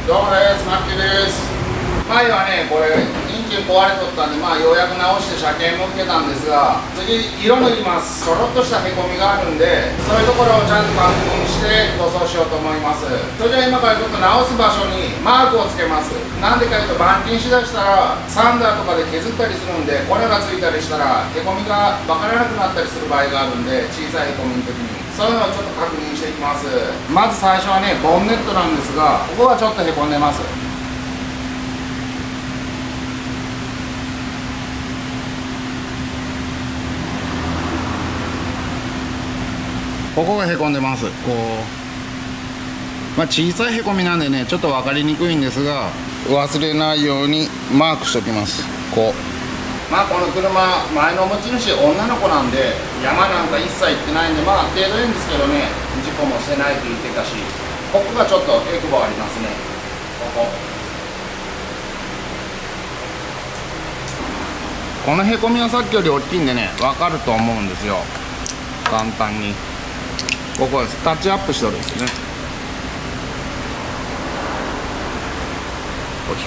どうもです、マッキーです。前はね、これエンジン壊れとったんで、ようやく直して車検も受けたんですが、次色塗ります。ちょろっとしたへこみがあるんで、そういうところをちゃんと確認して塗装しようと思います。それじゃあ今からちょっと直す場所にマークをつけます。なんでかいうと、板金しだしたらサンダーとかで削ったりするんで、粉がついたりしたらへこみが分からなくなったりする場合があるんで、小さいへこみの時にそういうのをちょっと確認していきます。まず最初はね、ボンネットなんですが、ここはちょっとへこんでます。ここがへこんでます。小さいへこみなんでね、ちょっと分かりにくいんですが、忘れないようにマークしておきます。この車、前の持ち主女の子なんで、山なんか一切行ってないんで、程度いいんですけどね、事故もしてないって言ってたし、ここがちょっとエクボありますね。このへこみはさっきより大きいんでね、分かると思うんですよ、簡単に。ここです。タッチアップしてるんですね。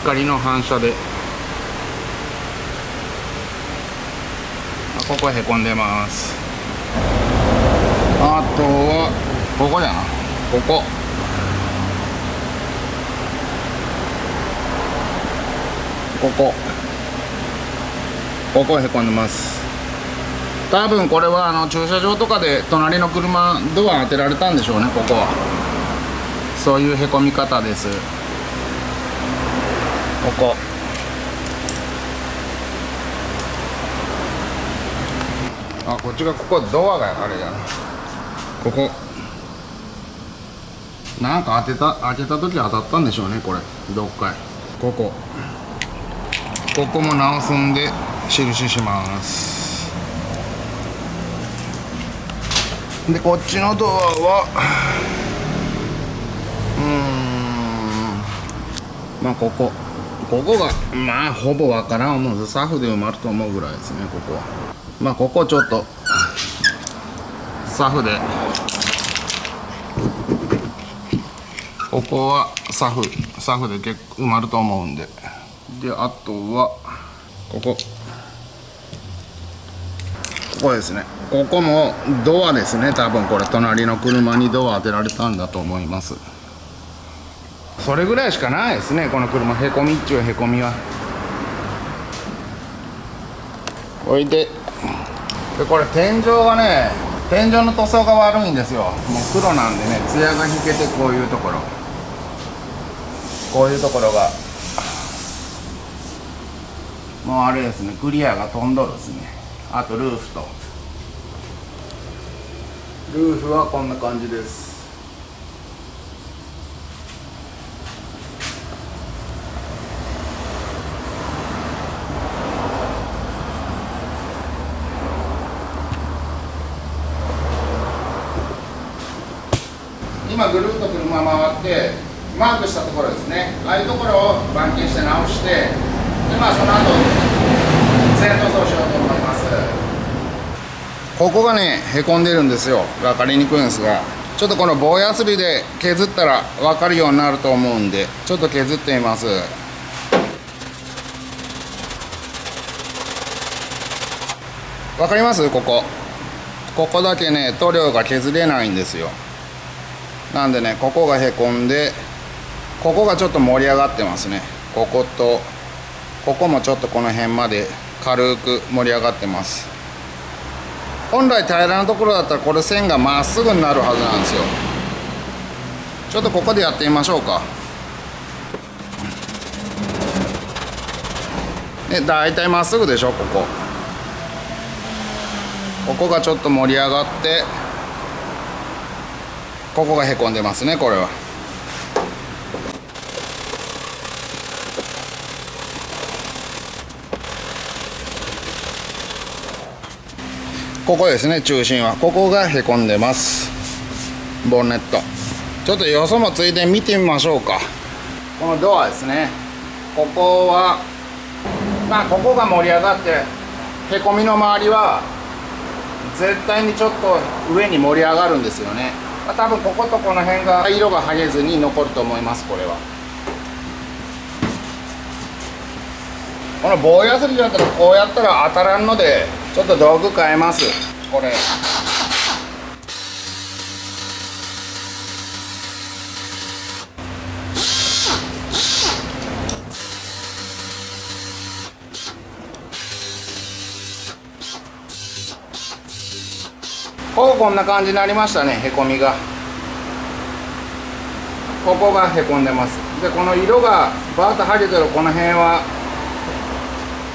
光の反射でここへこんでます。あとはここやな、ここへこんでます。多分これは駐車場とかで隣の車ドア当てられたんでしょうね。ここはそういうへこみ方です。こっちがここドアがあれやな。ここなんか開けた時当たったんでしょうね。これどっかここも直すんで印します。でこっちのドアはここがほぼわからん思うんです。サフで埋まると思うぐらいですね。ここはここちょっとサフで、ここはサフで結構埋まると思うんで、あとはここですね。ここもドアですね。多分これ隣の車にドア当てられたんだと思います。それぐらいしかないですね、この車。へこみっちゅうへこみは。おいでこれ天井がね、天井の塗装が悪いんですよ。もう黒なんでね、艶が引けて、こういうところがもうあれですね、クリアが飛んどるですね。あとルーフはこんな感じです。今ぐるっと車回ってマークしたところですね。ああいうところを板金して直して、でその後全塗装しようと思います。ここがね、へこんでるんですよ。分かりにくいんですが、ちょっとこの棒やすりで削ったら分かるようになると思うんで、ちょっと削ってみます。分かります？ここだけね、塗料が削れないんですよ。なんでね、ここがへこんで、ここがちょっと盛り上がってますね。こことここもちょっとこの辺まで軽く盛り上がってます。本来平らなところだったらこれ線がまっすぐになるはずなんですよ。ちょっとここでやってみましょうか。だいたいまっすぐでしょ。ここがちょっと盛り上がって、ここがへこんでますね。これはここですね。中心はここがへこんでます。ボンネットちょっとよそもついで見てみましょうか。このドアですね。ここはここが盛り上がって、へこみの周りは絶対にちょっと上に盛り上がるんですよね。多分こことこの辺が色が剥げずに残ると思います。これはこの棒ヤスリだったらこうやったら当たらんのでちょっと道具変えます。これこんな感じになりましたね。へこみがここがへこんでます。でこの色がバーッと剥げてるこの辺は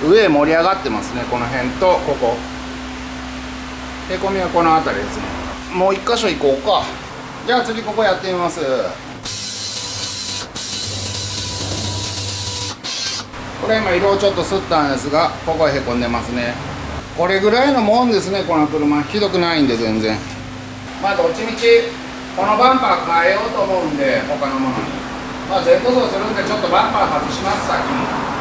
上へ盛り上がってますね。この辺とここへこみはこの辺りですね。もう一箇所行こうか。じゃあ次ここやってみます。これ今色をちょっと吸ったんですがここはへこんでますね。これぐらいのもんですね。この車ひどくないんで全然。まあどっちみちこのバンパー変えようと思うんで他のものにまあ全塗装するんでちょっとバンパー外します先に。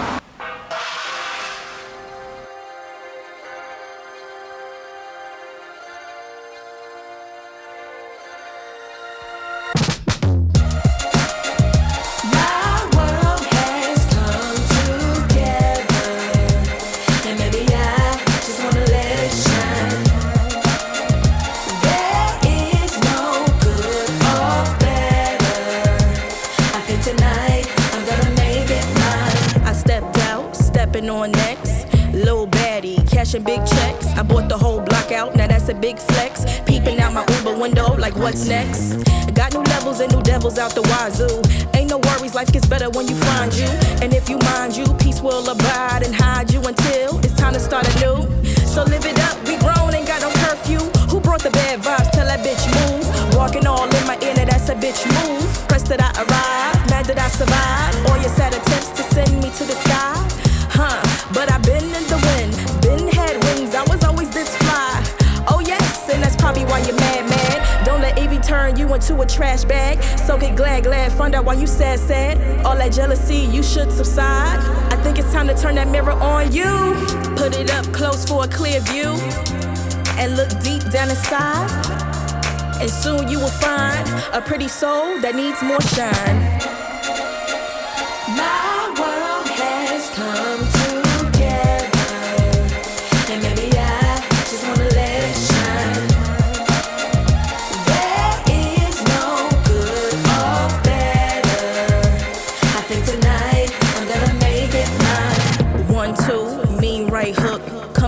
On next, little baddie, cashing big checks. I bought the whole block out, now that's a big flex. Peeping out my Uber window, like what's next? Got new levels and new devils out the wazoo. Ain't no worries, life gets better when you find you. And if you mind you, peace will abide and hide you until it's time to start anew. So live it up, we grown, ain't got no curfew. Who brought the bad vibes? Tell that bitch move. Walking all in my ear, now that's a bitch move. Pressed that I arrived, mad that I survived. All your sad attempts to send me to the sky. But I've been in the wind, been had wings, I was always this fly. Oh yes, and that's probably why you're mad. Don't let Evie turn you into a trash bag. So get glad, find out why you sad. All that jealousy, you should subside. I think it's time to turn that mirror on you. Put it up close for a clear view. And look deep down inside. And soon you will find a pretty soul that needs more shine. My world has come to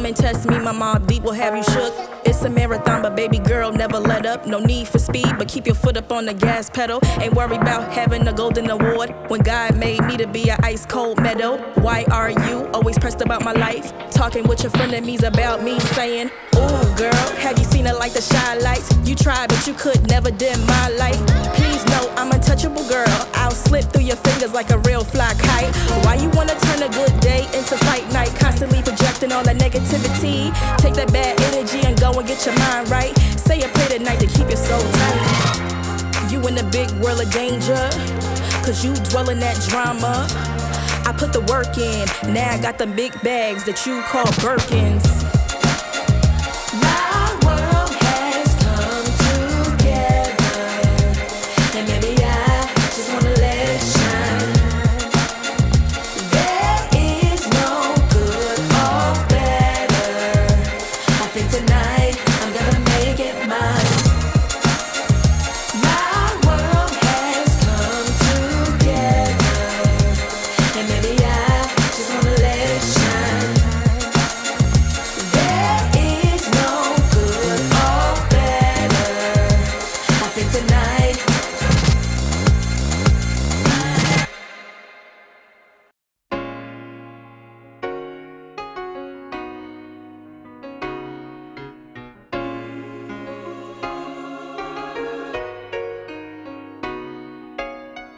and test me, my Mobb Deep will have you shook. It's a marathon, but baby girl, never let up. No need for speed, but keep your foot up on the gas pedal. Ain't worried about having a golden award when God made me to be an ice cold meadow. Why are you always pressed about my life? Talking with your frenemies about me, saying, ooh girl, have you seen it like the shine lights? You tried, but you could never dim my light. Please know I'm untouchable, girl. I'll slip through your fingers like a real fly kite. Why you wanna turn a good day into fight night? Constantly projecting all the negativity. Take that bad energy and go and get your mind right. Say a prayer tonight to keep it so tight. You in the big world of danger, cause you dwell in that drama. I put the work in, now I got them big bags that you call Birkins. My world has come together, and maybe I just wanna let it shine. There is no good or better. I think tonight I'm gonna make it mine. My world has come together, and maybe I just wanna let it shine. There is no good or better. I think tonight.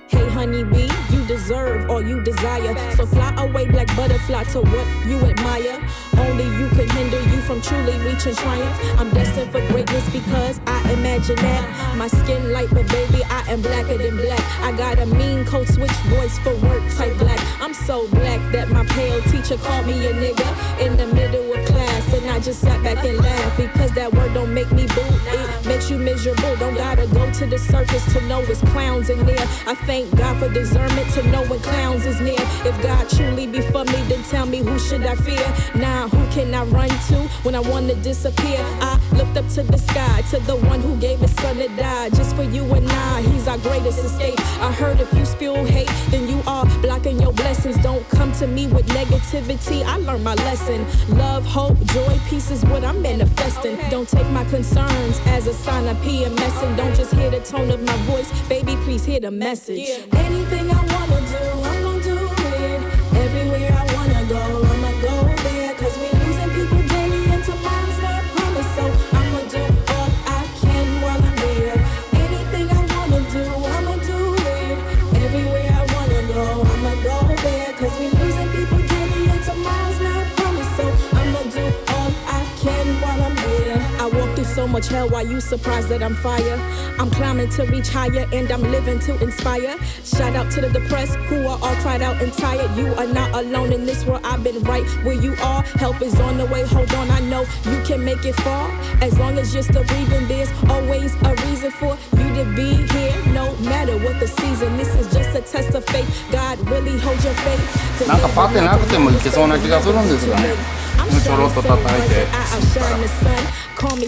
Hey honeybee, you deserve all you desire. So fly away black butterfly to what you admire. Only you could hinder you from truly reaching triumph. I'm destined for greatness because I imagine that. My skin light, but baby, I am blacker than black. I got a mean code switch voice for work type black. I'm so black that my pale teacher called me a nigga in the middle of class, and I just sat back and laughed because that word don't make me boo. It makes you miserable. Don't gotta go to the circus to know it's clowns in there. I thank God for discernment to know when clowns is near. If God truly be for me, then tell me who should I fear? Nah, who can I run to when I wanna disappear? I looked up to the sky, to the one who gave his son to die just for you and I. He's our greatest escape. I heard if you spew hate, then you are blocking your blessings. Don't come to me with negativity. I learned my lesson. Love, hope, joy, peace is what I'm manifesting. Don't take my concerns as a sign of PMS, and don't just hear the tone of my voice. Baby, please hear the message. Anything I wanna do, I'm gonna do it. Everywhere I wanna go, I'ma go there. Cause we losing people daily and tomorrow's not promised. So I'ma do all I can while I'm here. Anything I wanna do, I'ma do it. Everywhere I wanna go, I'ma go there. Cause we losing people daily and tomorrow's not promised. So I'ma do all I can while I'm here. I walk through so much hell, why you surprised that I'm fire? I'm climbing to reach higher and I'm living to inspire. Shout out to the depressed who are all cried out and tired. You are not alone in this world, I've been right where you are. Help is on the way, hold on, I know you can make it far. As long as you're still breathing, there's always a reason for you to be here. No matter what the season, this is just a test of faith. God really hold your faith. なんかパテなくてもいけそうな気がするんですがね。ちょろっと叩いて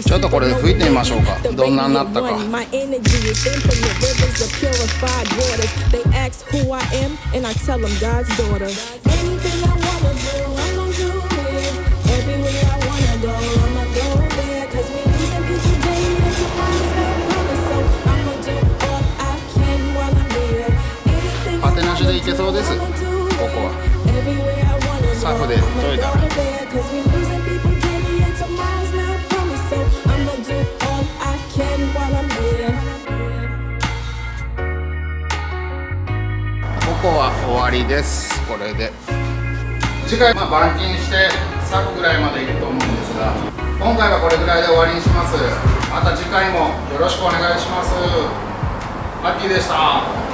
ちょっとこれで吹いてみましょうか。どんなになったか。パテなしでいけそうです。ここはサフで研いだら。ここは終わりです。これで次回板金してサフぐらいまでいくと思うんですが、今回はこれぐらいで終わりにします。また次回もよろしくお願いします。マッキーでした。